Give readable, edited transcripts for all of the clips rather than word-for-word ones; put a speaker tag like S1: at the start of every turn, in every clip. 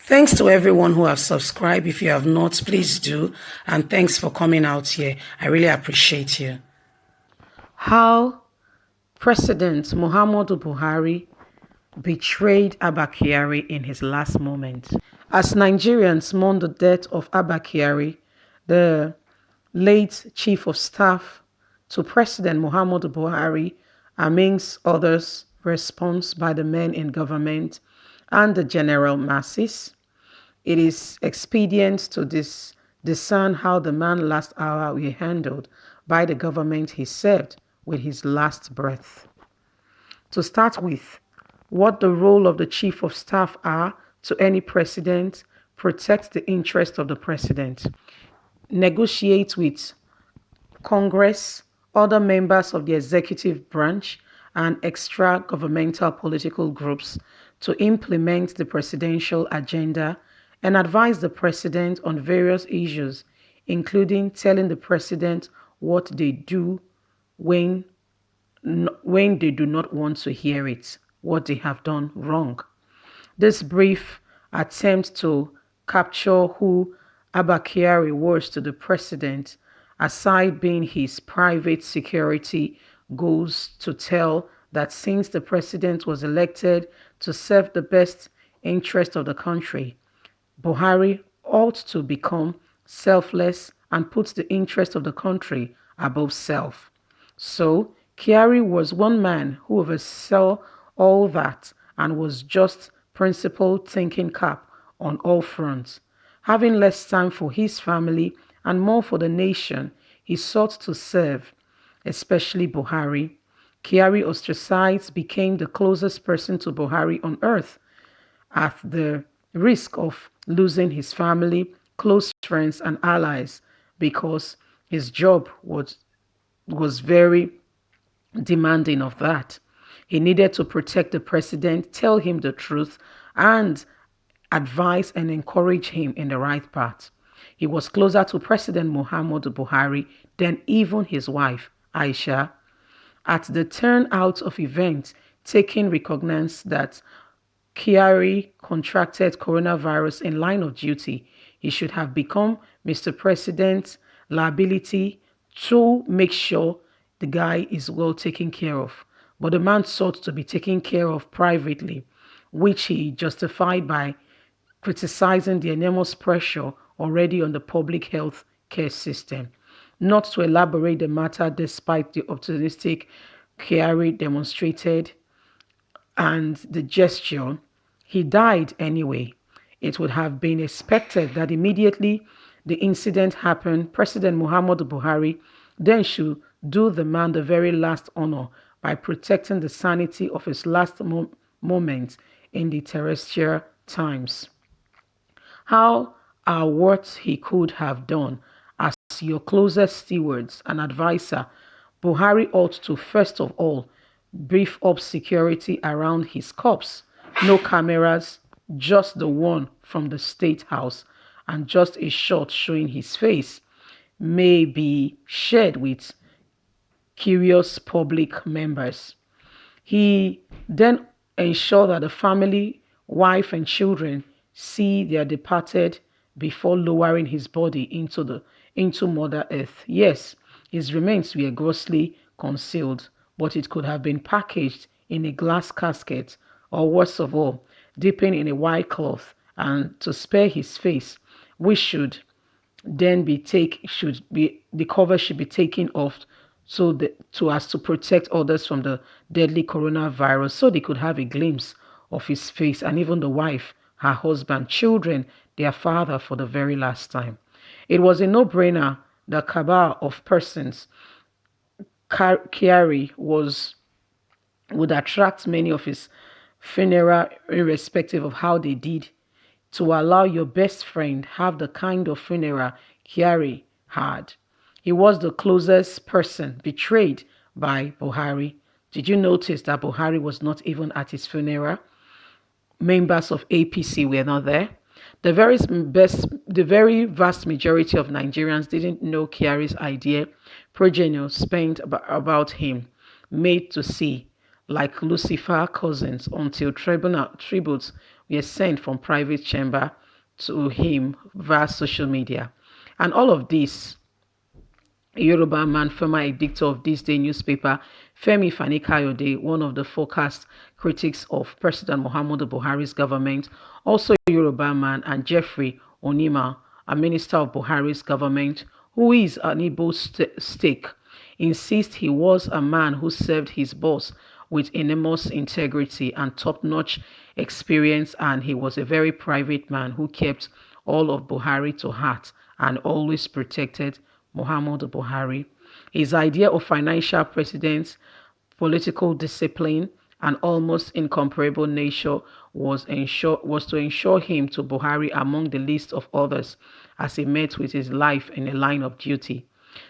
S1: Thanks to everyone who have subscribed. If you have not, please do. And thanks for coming out here. I really appreciate you. How President Muhammadu Buhari betrayed ABBA KYARI in his last moment. As Nigerians mourn the death of ABBA KYARI, the late Chief of Staff to President Muhammadu Buhari, amongst others, response by the men in government and the general masses, it is expedient to discern how the man's last hour will be handled by the government he served with his last breath. To start with, what the role of the Chief of Staff are to any president: protect the interest of the president, negotiate with Congress, other members of the executive branch, and extra-governmental political groups to implement the presidential agenda and advise the president on various issues, including telling the president what they do when they do not want to hear it, what they have done wrong. This brief attempt to capture who ABBA KYARI was to the president, aside being his private security, goes to tell that since the president was elected to serve the best interest of the country, Buhari ought to become selfless and put the interest of the country above self. So, KYARI was one man who oversaw all that and was just principled thinking cap on all fronts. Having less time for his family and more for the nation he sought to serve, especially Buhari. KYARI, ostracized, became the closest person to Buhari on earth, at the risk of losing his family, close friends, and allies, because his job was very demanding of that. He needed to protect the president, tell him the truth, and advise and encourage him in the right path. He was closer to President Muhammadu Buhari than even his wife, Aisha. At the turnout of events, taking recognizance that KYARI contracted coronavirus in line of duty, he should have become Mr. President's liability to make sure the guy is well taken care of. But the man sought to be taken care of privately, which he justified by criticizing the enormous pressure already on the public health care system. Not to elaborate the matter, despite the optimistic KYARI demonstrated and the gesture, he died anyway. It would have been expected that immediately the incident happened, President Muhammadu Buhari then should do the man the very last honor by protecting the sanity of his last moments in the terrestrial times. How are what he could have done? As your closest stewards and advisor, Buhari ought to first of all brief up security around his corpse. No cameras, just the one from the State House, and just a shot showing his face may be shared with curious public members. He then ensured that the family, wife, and children see their departed before lowering his body into Mother Earth. Yes, his remains were grossly concealed, but it could have been packaged in a glass casket, or worst of all, dipping in a white cloth, and to spare his face, which should then the cover should be taken off so as to protect others from the deadly coronavirus, so they could have a glimpse of his face, and even the wife, her husband, children, their father, for the very last time. It was a no-brainer. The cabal of persons KYARI would attract many of his funeral, irrespective of how they did, to allow your best friend have the kind of funeral KYARI had. He was the closest person betrayed by Buhari. Did you notice that Buhari was not even at his funeral? Members of APC were not there. The very vast majority of Nigerians didn't know KYARI's idea. Progeny spent about him, made to see like Lucifer cousins, until tributes were sent from private chamber to him via social media. And all of this, a Yoruba man, former editor of this day newspaper, Femi Fani-Kayode, one of the forecast critics of President Muhammadu Buhari's government, also a Yoruba man, and Jeffrey Onima, a minister of Buhari's government, who is an Igbo stake, insist he was a man who served his boss with enormous integrity and top-notch experience, and he was a very private man who kept all of Buhari to heart and always protected Muhammadu Buhari. His idea of financial precedence, political discipline, and almost incomparable nature was to ensure him to Buhari among the list of others as he met with his life in a line of duty.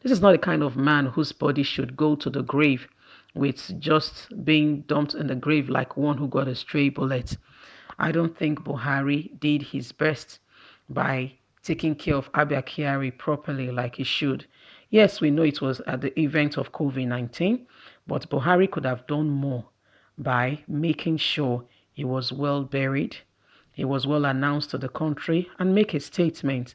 S1: This is not the kind of man whose body should go to the grave with just being dumped in the grave like one who got a stray bullet. I don't think Buhari did his best by taking care of ABBA KYARI properly like he should. Yes, we know it was at the event of COVID-19, but Buhari could have done more by making sure he was well buried, he was well announced to the country, and make a statement,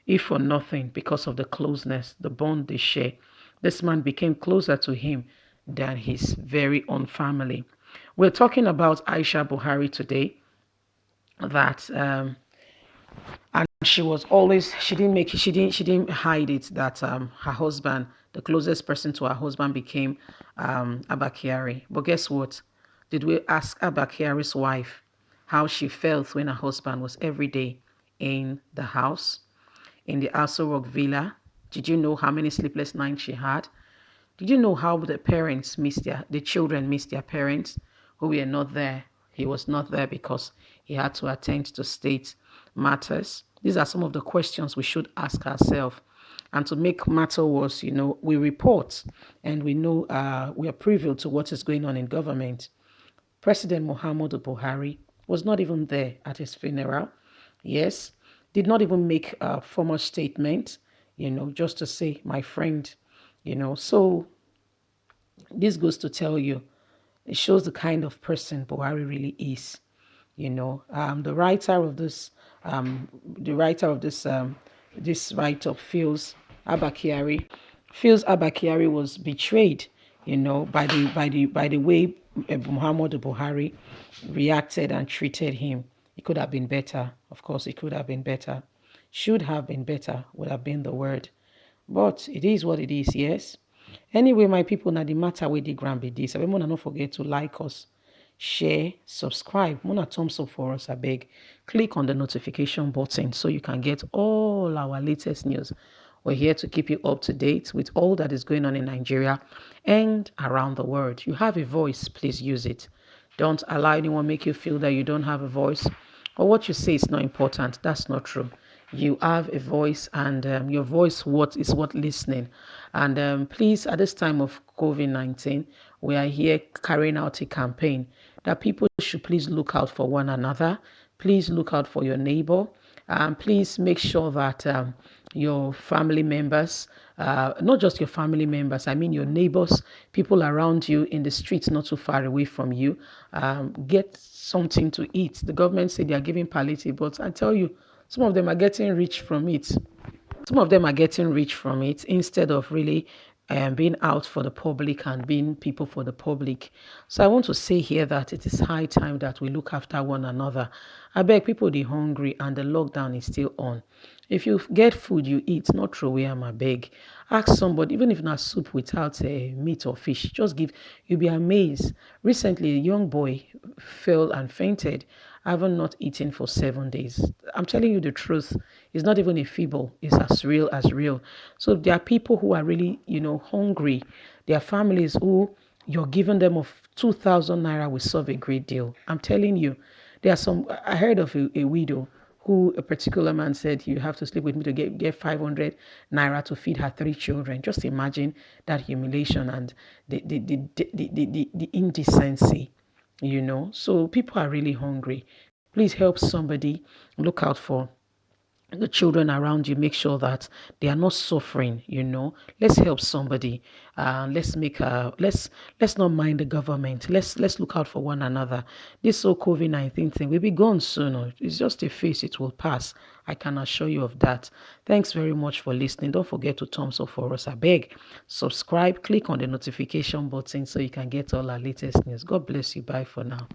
S1: if for nothing, because of the closeness, the bond they share. This man became closer to him than his very own family. We're talking about Aisha Buhari today, that and she was always, she didn't hide it, that her husband, the closest person to her husband, became Abba Kyari. But guess what? Did we ask Abba Kyari's wife how she felt when her husband was every day in the house, in the Aso Rock villa? Did you know how many sleepless nights she had? Did you know how the children missed their parents who were not there? He was not there because he had to attend to state matters. These are some of the questions we should ask ourselves. And to make matter worse, we report and we know we are privy to what is going on in government. President Muhammadu Buhari was not even there at his funeral. Yes, did not even make a formal statement, just to say, my friend, So this goes to tell you, it shows the kind of person Buhari really is. The writer of this write-up feels Abba Kyari was betrayed, by the way Muhammadu Buhari reacted and treated him. It could have been better. Of course, it could have been better. Should have been better would have been the word. But it is what it is, yes. Anyway, my people, now the matter with the grand be this. I want to not forget to like us, share, subscribe. Mona thumbs up for us, I beg. Click on the notification button so you can get all our latest news. We're here to keep you up to date with all that is going on in Nigeria and around the world. You have a voice, please use it. Don't allow anyone make you feel that you don't have a voice or what you say is not important. That's not true. You have a voice, and your voice is what listening. And please, at this time of COVID-19, we are here carrying out a campaign that people should please look out for one another. Please look out for your neighbor. Please make sure that your family members, not just your family members, I mean your neighbors, people around you in the streets not too far away from you, get something to eat. The government said they are giving palliative, but I tell you, some of them are getting rich from it. Some of them are getting rich from it instead of really being out for the public and being people for the public. So I want to say here that it is high time that we look after one another. I beg, people, they're hungry and the lockdown is still on. If you get food, you eat, not throw away, I beg. Ask somebody, even if not soup without meat or fish, just give. You'll be amazed. Recently, a young boy fell and fainted, having not eaten for 7 days. I'm telling you the truth. It's not even a feeble. It's as real as real. So there are people who are really, hungry. There are families who you're giving them of 2,000 naira will solve a great deal. I'm telling you. I heard of a widow who a particular man said, you have to sleep with me to get 500 naira to feed her 3 children. Just imagine that humiliation and the indecency, So people are really hungry. Please help somebody. Look out for the children around you, make sure that they are not suffering. Let's help somebody. Let's not mind the government. Let's look out for one another. This whole COVID-19 thing will be gone soon. It's just a phase. It will pass. I can assure you of that. Thanks very much for listening. Don't forget to thumbs up for us. I beg. Subscribe, click on the notification button so you can get all our latest news. God bless you. Bye for now.